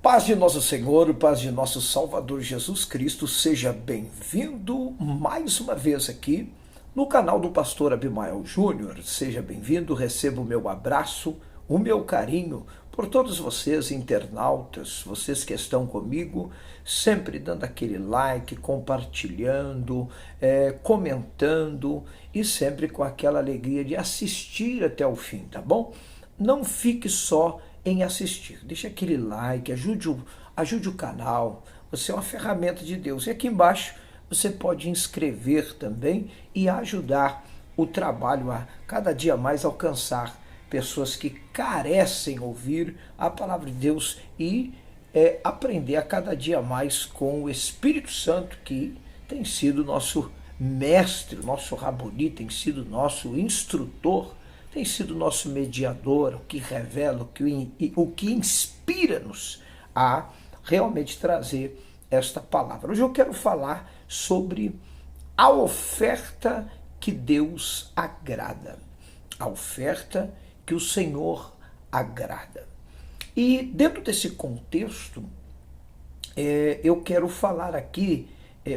Paz de nosso Senhor, paz de nosso Salvador Jesus Cristo, seja bem-vindo mais uma vez aqui no canal do Pastor Abimael Júnior. Seja bem-vindo, receba o meu abraço, o meu carinho por todos vocês, internautas, vocês que estão comigo, sempre dando aquele like, compartilhando, comentando e sempre com aquela alegria de assistir até o fim, tá bom? Não fique só em assistir. Deixe aquele like, ajude o canal. Você é uma ferramenta de Deus. E aqui embaixo você pode inscrever também e ajudar o trabalho a cada dia mais alcançar pessoas que carecem ouvir a palavra de Deus e aprender a cada dia mais com o Espírito Santo, que tem sido nosso mestre, nosso Raboni, tem sido nosso instrutor, tem sido nosso mediador, o que revela, o que inspira-nos a realmente trazer esta palavra. Hoje eu quero falar sobre a oferta que Deus agrada, a oferta que o Senhor agrada. E dentro desse contexto, eu quero falar aqui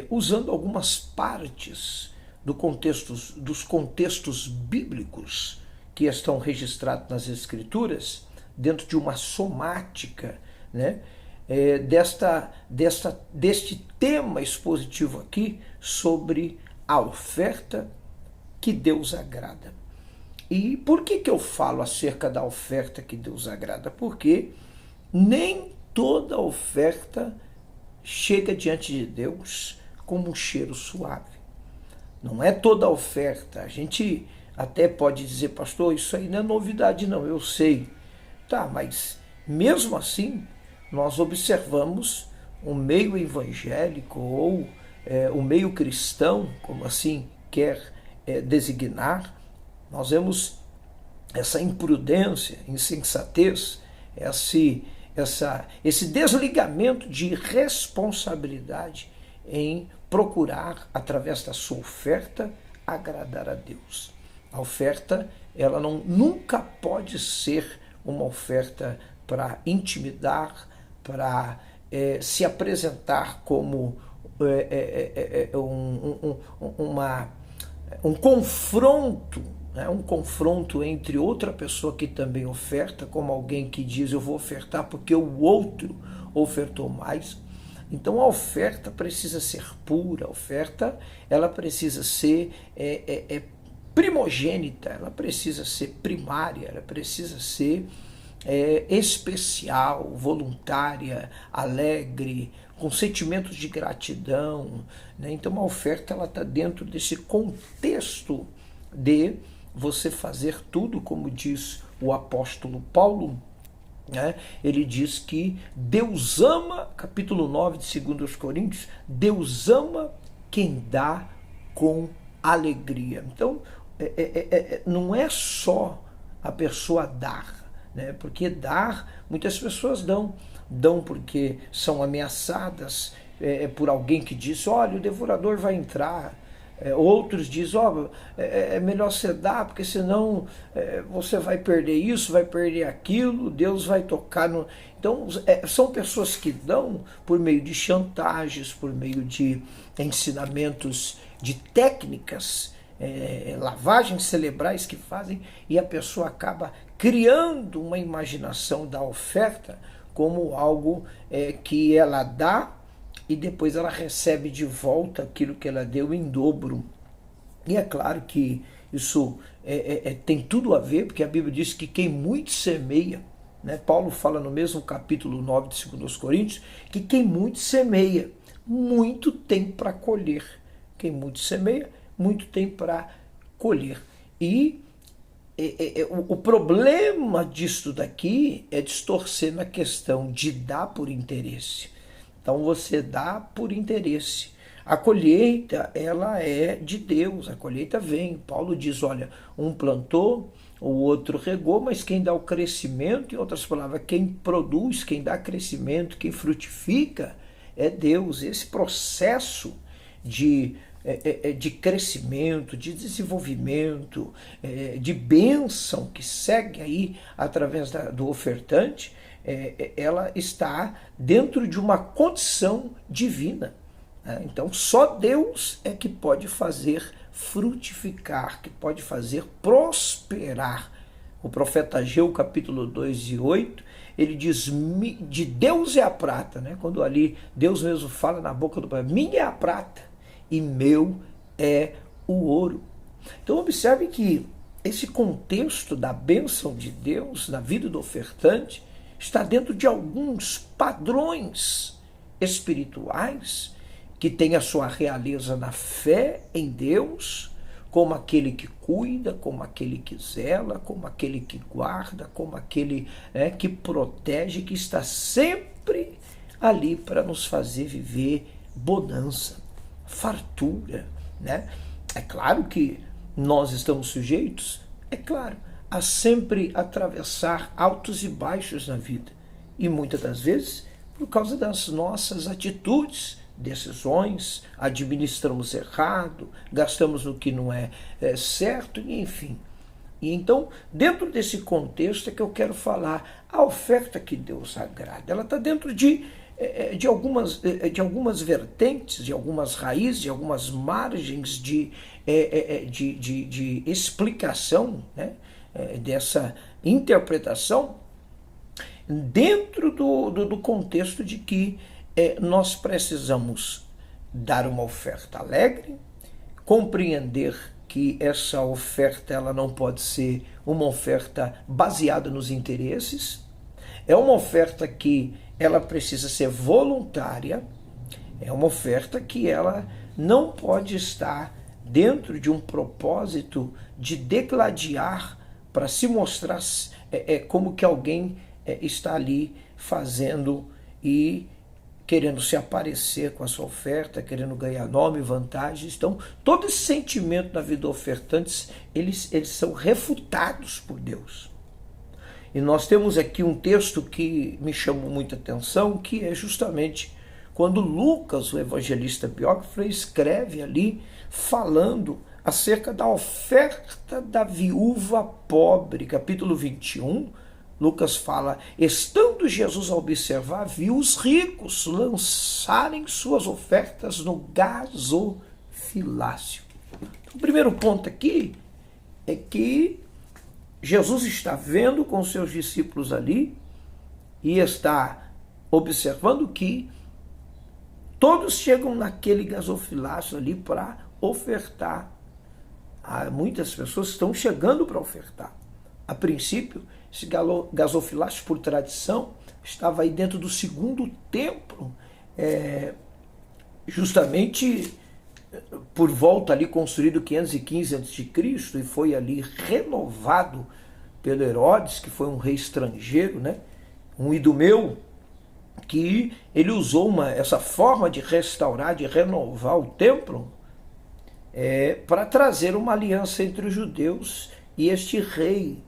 usando algumas partes dos contextos bíblicos que estão registrados nas Escrituras, dentro de uma somática, né, deste tema expositivo aqui sobre a oferta que Deus agrada. E por que eu falo acerca da oferta que Deus agrada? Porque nem toda oferta chega diante de Deus como um cheiro suave. Não é toda oferta. A gente até pode dizer, pastor, isso aí não é novidade não, eu sei. Tá, mas mesmo assim, nós observamos o meio evangélico ou o meio cristão, como assim quer designar, nós vemos essa imprudência, insensatez, esse desligamento de responsabilidade em procurar, através da sua oferta, agradar a Deus. A oferta, ela nunca pode ser uma oferta para intimidar, para se apresentar como um confronto, né? Um confronto entre outra pessoa que também oferta, como alguém que diz, eu vou ofertar porque o outro ofertou mais. Então a oferta precisa ser pura, a oferta ela precisa ser primogênita, ela precisa ser primária, ela precisa ser especial, voluntária, alegre, com sentimentos de gratidão, né? Então a oferta ela está dentro desse contexto de você fazer tudo, como diz o apóstolo Paulo, né? Ele diz que Deus ama, capítulo 9 de 2 Coríntios, Deus ama quem dá com alegria. Então, não é só a pessoa dar, né? Porque dar, muitas pessoas dão porque são ameaçadas por alguém que diz, olha, o devorador vai entrar. Outros dizem, é melhor você dar, porque senão você vai perder isso, vai perder aquilo, Deus vai tocar no... Então, são pessoas que dão por meio de chantagens, por meio de ensinamentos, de técnicas, lavagens cerebrais que fazem, e a pessoa acaba criando uma imaginação da oferta como algo que ela dá e depois ela recebe de volta aquilo que ela deu em dobro. E é claro que isso tem tudo a ver, porque a Bíblia diz que quem muito semeia, né? Paulo fala no mesmo capítulo 9 de 2 Coríntios, que quem muito semeia, muito tem para colher. Quem muito semeia, muito tem para colher. E o problema disso daqui é distorcer na questão de dar por interesse. Então você dá por interesse. A colheita, ela é de Deus, a colheita vem. Paulo diz, olha, um plantou, o outro regou, mas quem dá o crescimento, em outras palavras, quem produz, quem dá crescimento, quem frutifica, é Deus. Esse processo de crescimento, de desenvolvimento, de bênção que segue aí através do ofertante, ela está dentro de uma condição divina. Então, só Deus é que pode fazer frutificar, que pode fazer prosperar. O profeta Ageu, capítulo 2 e 8, ele diz, de Deus é a prata, né? Quando ali Deus mesmo fala na boca do pai, minha é a prata e meu é o ouro. Então observe que esse contexto da bênção de Deus na vida do ofertante está dentro de alguns padrões espirituais que tem a sua realeza na fé em Deus, como aquele que cuida, como aquele que zela, como aquele que guarda, como aquele que protege, que está sempre ali para nos fazer viver bonança, fartura, né? É claro que nós estamos sujeitos, é claro, a sempre atravessar altos e baixos na vida. E muitas das vezes, por causa das nossas atitudes, decisões, administramos errado, gastamos no que não é certo, enfim. E então, dentro desse contexto é que eu quero falar, a oferta que Deus agrada, ela está dentro de algumas vertentes, de algumas raízes, de algumas margens de explicação, né, dessa interpretação, dentro do contexto de que nós precisamos dar uma oferta alegre, compreender que essa oferta ela não pode ser uma oferta baseada nos interesses, é uma oferta que ela precisa ser voluntária, é uma oferta que ela não pode estar dentro de um propósito de degladiar para se mostrar como que alguém está ali fazendo e querendo se aparecer com a sua oferta, querendo ganhar nome, vantagens. Então, todo esse sentimento na vida do ofertante, eles são refutados por Deus. E nós temos aqui um texto que me chamou muita atenção, que é justamente quando Lucas, o evangelista biógrafo, escreve ali, falando acerca da oferta da viúva pobre, capítulo 21, Lucas fala, estando Jesus a observar, viu os ricos lançarem suas ofertas no gasofilácio. O primeiro ponto aqui é que Jesus está vendo com seus discípulos ali e está observando que todos chegam naquele gasofilácio ali para ofertar. Muitas pessoas estão chegando para ofertar. A princípio, esse gasofilácio, por tradição, estava aí dentro do segundo templo, justamente por volta ali construído 515 a.C. e foi ali renovado pelo Herodes, que foi um rei estrangeiro, né? Um idumeu, que ele usou essa forma de restaurar, de renovar o templo, para trazer uma aliança entre os judeus e este rei,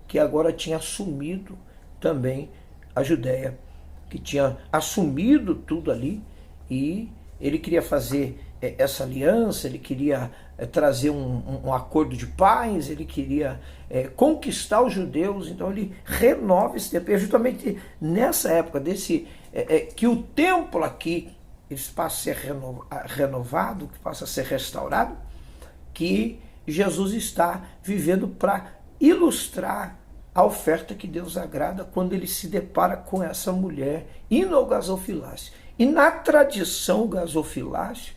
que agora tinha assumido também a Judéia, que tinha assumido tudo ali, e ele queria fazer essa aliança, ele queria trazer um acordo de paz, ele queria conquistar os judeus, então ele renova esse templo. É justamente nessa época que o templo aqui passa a ser renovado, que passa a ser restaurado, que Jesus está vivendo para ilustrar a oferta que Deus agrada quando ele se depara com essa mulher indo ao gasofilácio. E na tradição, o gasofilácio,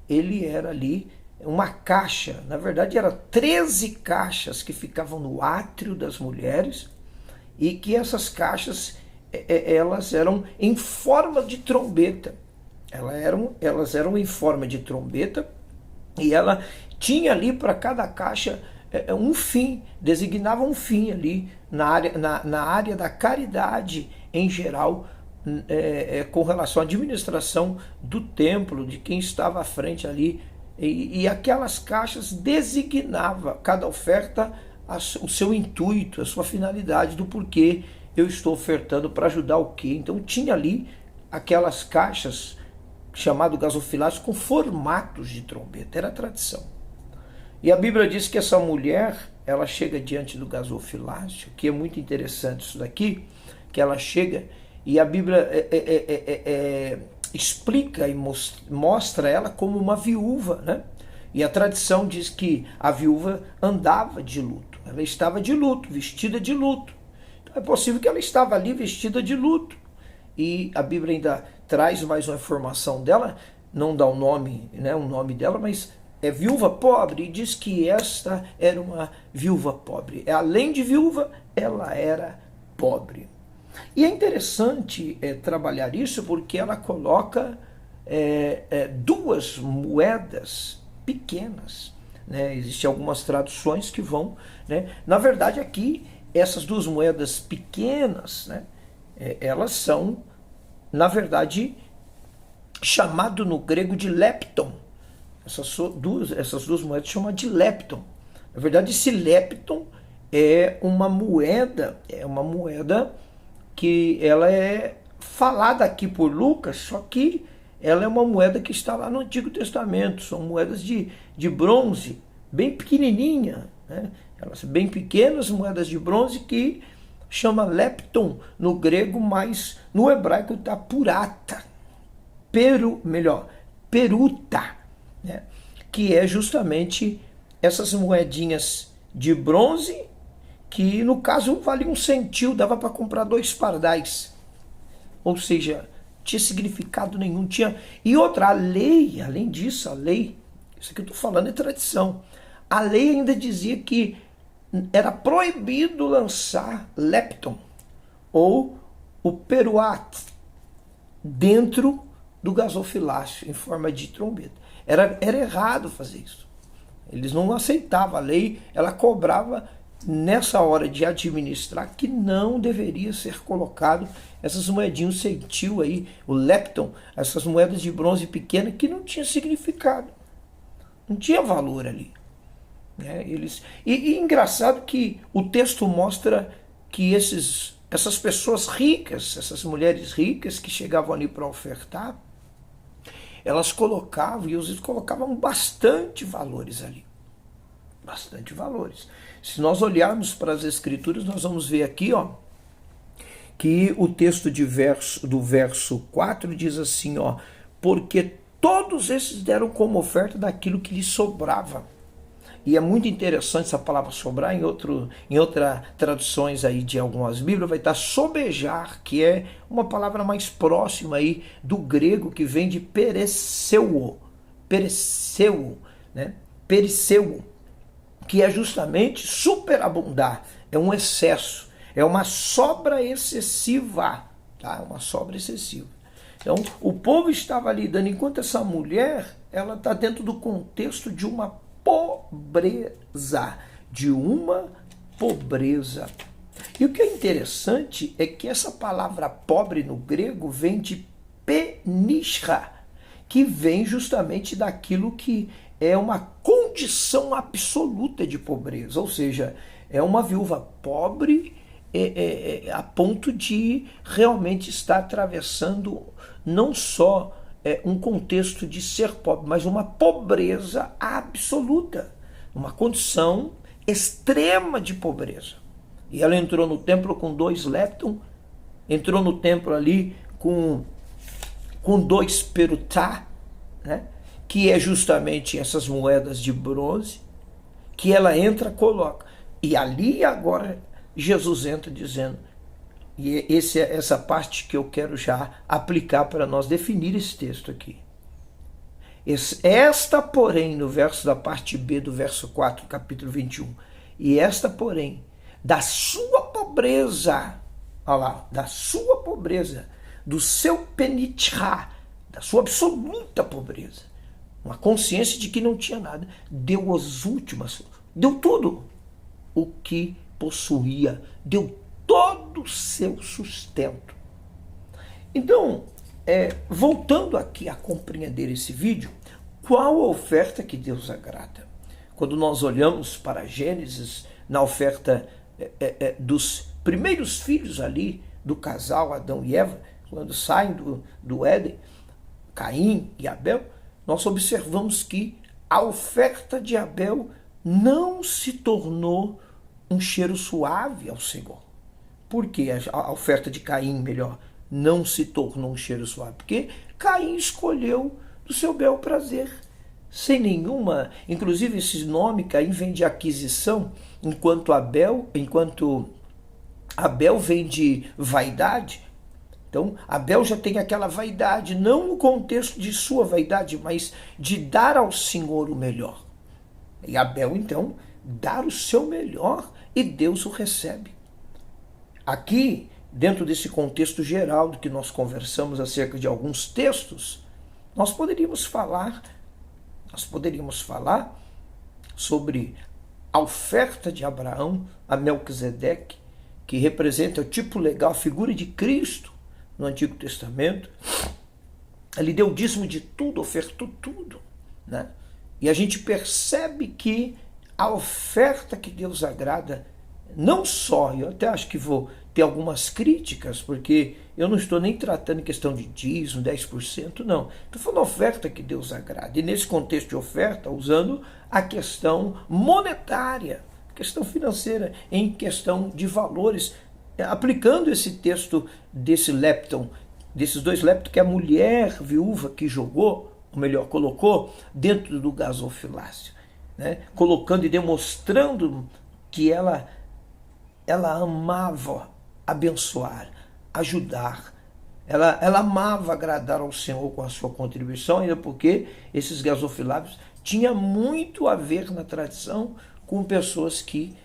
ele era ali uma caixa, na verdade eram 13 caixas que ficavam no átrio das mulheres, e que essas caixas, elas eram em forma de trombeta. Elas eram em forma de trombeta, e ela tinha ali para cada caixa um fim, designava um fim ali na área da caridade em geral, com relação à administração do templo, de quem estava à frente ali, e aquelas caixas designavam cada oferta o seu intuito, a sua finalidade, do porquê eu estou ofertando, para ajudar o quê. Então tinha ali aquelas caixas, chamado gasofilácio, com formatos de trombeta, era a tradição. E a Bíblia diz que essa mulher, ela chega diante do gasofilácio, que é muito interessante isso daqui, que ela chega e a Bíblia explica e mostra ela como uma viúva, né? E a tradição diz que a viúva andava de luto, ela estava de luto, vestida de luto. Então é possível que ela estava ali vestida de luto. E a Bíblia ainda traz mais uma informação dela, não dá o nome, né, o nome dela, mas é viúva pobre, e diz que esta era uma viúva pobre. Além de viúva, ela era pobre. E é interessante trabalhar isso porque ela coloca duas moedas pequenas, né? Existem algumas traduções que vão, né? Na verdade, aqui, essas duas moedas pequenas, né? Elas são, na verdade, chamado no grego de lepton. Essas duas moedas chamam de lepton. Na verdade, esse lepton é uma moeda que ela é falada aqui por Lucas, só que ela é uma moeda que está lá no Antigo Testamento. São moedas de bronze, bem pequenininha, né? Elas são bem pequenas, moedas de bronze que chama lepton no grego, mas no hebraico está purata, peruta, né? Que é justamente essas moedinhas de bronze que no caso valia 1 centil, dava para comprar 2 pardais, ou seja, tinha significado nenhum, tinha. E outra, a lei, além disso, a lei, isso que eu estou falando é tradição, a lei ainda dizia que era proibido lançar lepton ou o peruat dentro do gasofilácio em forma de trombeta. Era errado fazer isso. Eles não aceitavam a lei, ela cobrava nessa hora de administrar que não deveria ser colocado essas moedinhas, o centil aí, o lepton, essas moedas de bronze pequenas que não tinha significado, não tinha valor ali. E engraçado que o texto mostra que essas pessoas ricas, essas mulheres ricas que chegavam ali para ofertar, elas colocavam, e eles colocavam bastante valores ali. Bastante valores. Se nós olharmos para as Escrituras, nós vamos ver aqui, ó, que o texto do verso 4 diz assim, ó, porque todos esses deram como oferta daquilo que lhes sobrava. E é muito interessante essa palavra sobrar, em outras traduções aí de algumas Bíblias vai estar sobejar, que é uma palavra mais próxima aí do grego, que vem de pereceu, né? Pereceu, que é justamente superabundar, é um excesso, é uma sobra excessiva, tá? Uma sobra excessiva. Então, o povo estava ali dando, enquanto essa mulher, ela está dentro do contexto de uma pobreza, E o que é interessante é que essa palavra pobre no grego vem de penishra, que vem justamente daquilo que é uma condição absoluta de pobreza, ou seja, é uma viúva pobre a ponto de realmente estar atravessando não só um contexto de ser pobre, mas uma pobreza absoluta, uma condição extrema de pobreza. E ela entrou no templo com 2 lepton, entrou no templo ali com 2 perutá, né? Que é justamente essas moedas de bronze, que ela entra, coloca. E ali agora Jesus entra dizendo, e essa parte que eu quero já aplicar para nós definir esse texto aqui. Esta, porém, no verso da parte B do verso 4, capítulo 21, e esta, porém, da sua pobreza, olha lá, da sua pobreza, do seu penitchá, da sua absoluta pobreza, uma consciência de que não tinha nada, deu as últimas, deu tudo o que possuía, deu todo o seu sustento. Então, voltando aqui a compreender esse vídeo, qual a oferta que Deus agrada? Quando nós olhamos para Gênesis, na oferta dos primeiros filhos ali, do casal Adão e Eva, quando saem do Éden, Caim e Abel, nós observamos que a oferta de Abel não se tornou um cheiro suave ao Senhor. Por que a oferta de Caim, melhor, não se tornou um cheiro suave? Porque Caim escolheu do seu bel prazer, sem nenhuma... Inclusive esse nome, Caim, vem de aquisição, enquanto Abel vem de vaidade. Então, Abel já tem aquela vaidade, não no contexto de sua vaidade, mas de dar ao Senhor o melhor. E Abel, então, dar o seu melhor e Deus o recebe. Aqui, dentro desse contexto geral do que nós conversamos acerca de alguns textos, nós poderíamos falar sobre a oferta de Abraão a Melquisedeque, que representa o tipo legal, a figura de Cristo no Antigo Testamento. Ele deu o dízimo de tudo, ofertou tudo, né? E a gente percebe que a oferta que Deus agrada, não só, eu até acho que vou ter algumas críticas, porque eu não estou nem tratando em questão de dízimo, 10%, não. Estou falando oferta que Deus agrada. E nesse contexto de oferta, usando a questão monetária, questão financeira, em questão de valores, aplicando esse texto desses dois leptos que a mulher viúva que jogou, ou melhor, colocou dentro do gasofilácio, né? Colocando e demonstrando que ela amava abençoar, ajudar. Ela amava agradar ao Senhor com a sua contribuição, ainda porque esses gasofilácios tinham muito a ver na tradição com pessoas que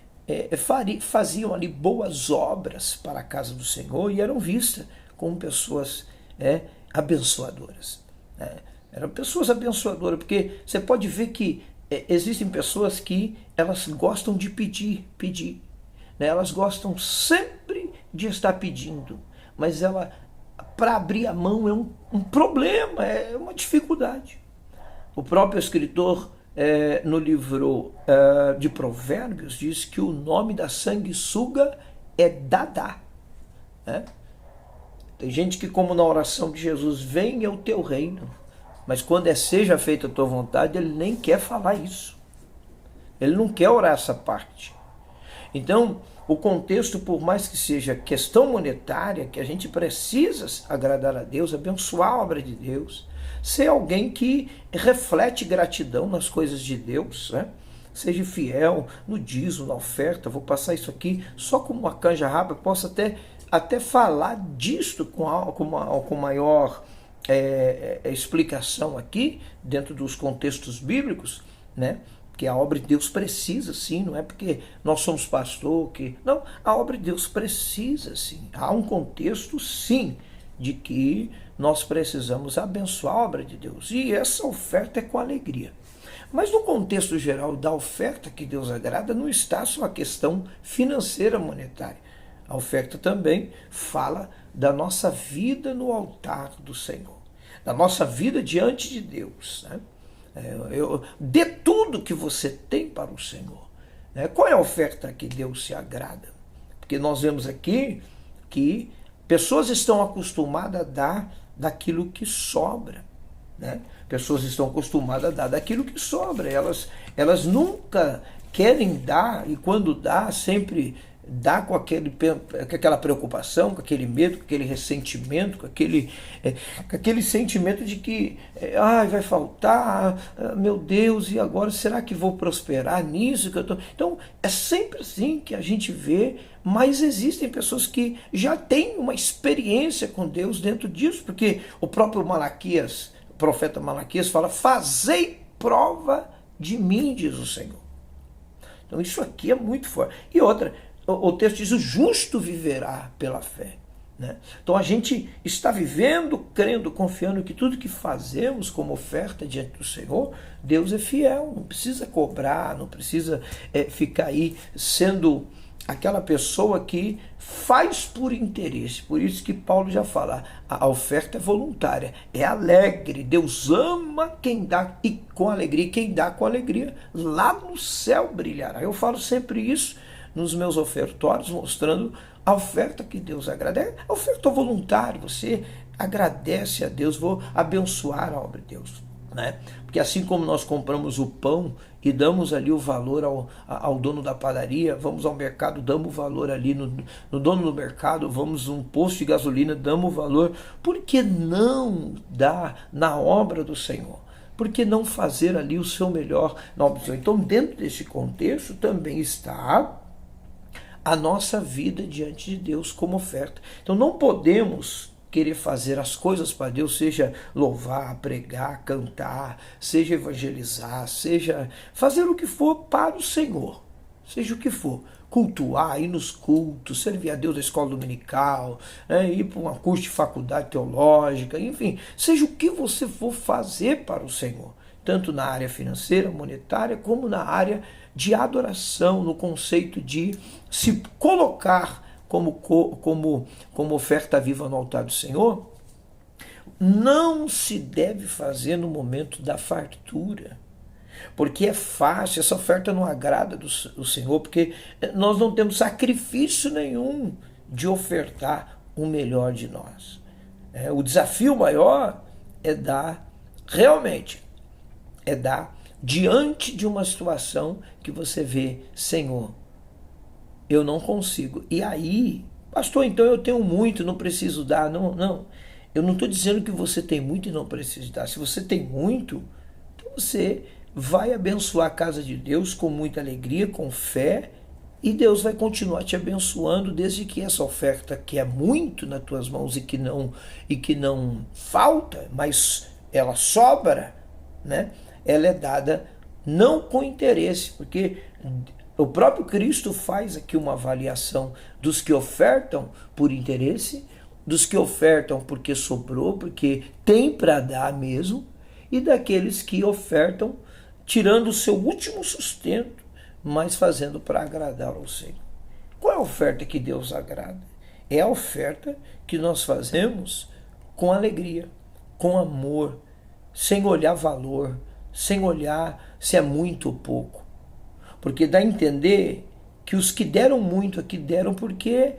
faziam ali boas obras para a casa do Senhor e eram vistas como pessoas abençoadoras. Eram pessoas abençoadoras, porque você pode ver que existem pessoas que elas gostam de pedir, né? Elas gostam sempre de estar pedindo, mas para abrir a mão é um problema, é uma dificuldade. O próprio escritor, no livro de Provérbios, diz que o nome da sanguessuga é Dadá, né? Tem gente que, como na oração de Jesus, venha o teu reino, mas quando seja feita a tua vontade, ele nem quer falar isso. Ele não quer orar essa parte. Então, o contexto, por mais que seja questão monetária, que a gente precisa agradar a Deus, abençoar a obra de Deus, ser alguém que reflete gratidão nas coisas de Deus, né? Seja fiel no dízimo, na oferta. Vou passar isso aqui só como uma canja rápida, posso até falar disto com maior explicação aqui, dentro dos contextos bíblicos, né? Que a obra de Deus precisa, sim, não é porque nós somos pastor que... Não, a obra de Deus precisa, sim. Há um contexto, sim, de que nós precisamos abençoar a obra de Deus. E essa oferta é com alegria. Mas no contexto geral da oferta que Deus agrada, não está só a questão financeira monetária. A oferta também fala da nossa vida no altar do Senhor, da nossa vida diante de Deus, né? Dê tudo que você tem para o Senhor, né? Qual é a oferta que Deus se agrada? Porque nós vemos aqui que pessoas estão acostumadas a dar daquilo que sobra, né? Pessoas estão acostumadas a dar daquilo que sobra. Elas nunca querem dar, e quando dá, sempre dá com aquela preocupação, com aquele medo, com aquele ressentimento, com aquele sentimento de que vai faltar, meu Deus, e agora será que vou prosperar nisso que eu tô? Então é sempre assim que a gente vê, mas existem pessoas que já têm uma experiência com Deus dentro disso, porque o próprio Malaquias, o profeta Malaquias fala: fazei prova de mim, diz o Senhor. Então isso aqui é muito forte. E outra, o texto diz: o justo viverá pela fé, né? Então a gente está vivendo, crendo, confiando que tudo que fazemos como oferta diante do Senhor, Deus é fiel, não precisa cobrar, não precisa ficar aí sendo aquela pessoa que faz por interesse. Por isso que Paulo já fala, a oferta é voluntária, é alegre. Deus ama quem dá e com alegria, quem dá com alegria lá no céu brilhará. Eu falo sempre isso nos meus ofertórios, mostrando a oferta que Deus agrada. É a oferta voluntária, você agradece a Deus, vou abençoar a obra de Deus. né? Porque assim como nós compramos o pão e damos ali o valor ao dono da padaria, vamos ao mercado, damos o valor ali no dono do mercado, vamos num posto de gasolina, damos o valor, por que não dar na obra do Senhor? Por que não fazer ali o seu melhor na obra do Senhor? Então, dentro desse contexto também está a nossa vida diante de Deus como oferta. Então não podemos querer fazer as coisas para Deus, seja louvar, pregar, cantar, seja evangelizar, seja fazer o que for para o Senhor, seja o que for, cultuar, ir nos cultos, servir a Deus na escola dominical, ir para um curso de faculdade teológica, enfim, seja o que você for fazer para o Senhor, tanto na área financeira, monetária, como na área de adoração, no conceito de se colocar como oferta viva no altar do Senhor, não se deve fazer no momento da fartura, porque é fácil, essa oferta não agrada do Senhor, porque nós não temos sacrifício nenhum de ofertar o melhor de nós. O desafio maior é dar, realmente, diante de uma situação que você vê, Senhor, eu não consigo. E aí, pastor, então eu tenho muito, não preciso dar. Não. Eu não estou dizendo que você tem muito e não precisa dar. Se você tem muito, então você vai abençoar a casa de Deus com muita alegria, com fé, e Deus vai continuar te abençoando, desde que essa oferta que é muito nas tuas mãos e que não falta, mas ela sobra, né? Ela é dada não com interesse, porque o próprio Cristo faz aqui uma avaliação dos que ofertam por interesse, dos que ofertam porque sobrou, porque tem para dar mesmo, e daqueles que ofertam tirando o seu último sustento, mas fazendo para agradar ao Senhor. Qual é a oferta que Deus agrada? É a oferta que nós fazemos com alegria, com amor, sem olhar valor, sem olhar se é muito ou pouco. Porque dá a entender que os que deram muito aqui deram porque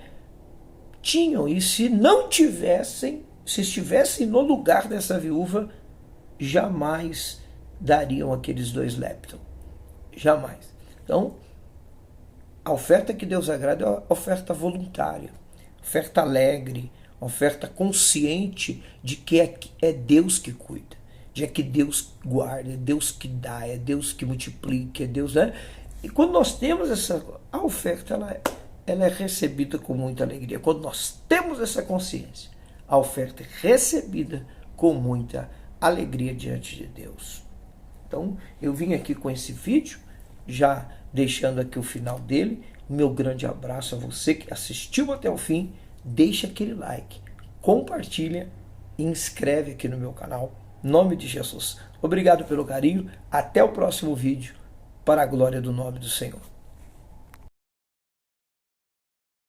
tinham, e se não tivessem, se estivessem no lugar dessa viúva, jamais dariam aqueles 2 leptons. Jamais. Então, a oferta que Deus agrada é a oferta voluntária, oferta alegre, oferta consciente de que é Deus que cuida, de que Deus guarda, é Deus que dá, é Deus que multiplica, é Deus, né? E quando nós temos a oferta, ela é recebida com muita alegria. Quando nós temos essa consciência, a oferta é recebida com muita alegria diante de Deus. Então, eu vim aqui com esse vídeo, já deixando aqui o final dele. Meu grande abraço a você que assistiu até o fim. Deixa aquele like, compartilha e inscreve aqui no meu canal. Em nome de Jesus. Obrigado pelo carinho. Até o próximo vídeo. Para a glória do nome do Senhor.